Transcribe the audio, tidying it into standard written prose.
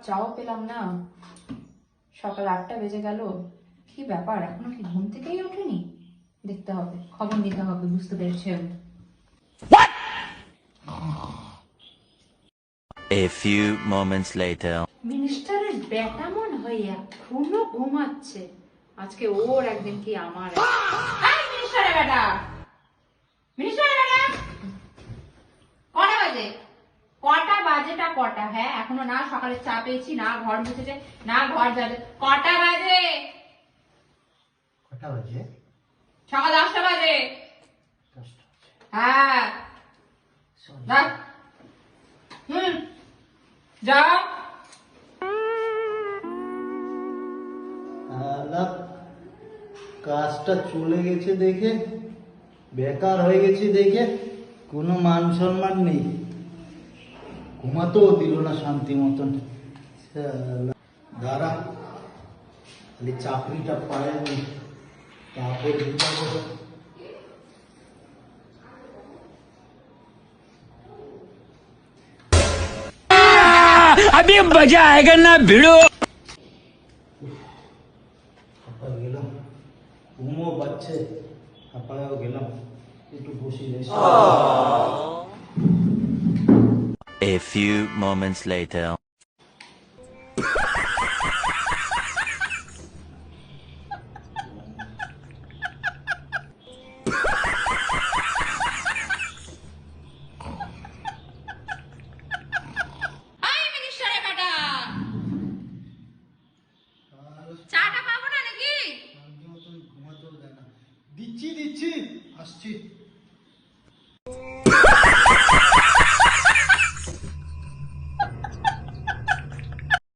চাও পেলাম না। সকাল 8টা বেজে গেল, কি ব্যাপার এখনো কি ঘুম থেকেই ওঠেনি? দেখতে হবে, খবর নিতে হবে, বুঝতে পেরেছি আমি। A few moments later. মিনিস্টারের বেটা মন হয় এখনো ঘুমাচ্ছে। আজকে ওর একদিন কি আমার মিনিস্টারের বেটা, মিনিস্টারের বেটা কটা বাজে? কটা বাজেটা কটা? হ্যাঁ এখনো না সকালে চা পেয়েছি, না ঘর মুছেছে, না ঘর যাবে। কটা বাজে? কটা বাজে? সকাল 10টা বাজে। 10টা। হ্যাঁ যাও। যাও। কাজটা চলে গেছে দেখে, বেকার হয়ে গেছে দেখে কোনো মান সম্মান নেই, ঘুমাতেও দিল না শান্তি মতন। দাঁড়া, খালি চাকরিটা পায়নি, তারপর अभी मजा आएगा ना भिड़ो। গেলাম, ঘুমও পাচ্ছে, হাঁপায়ও গেলাম, একটু বসে rest. A few moments later.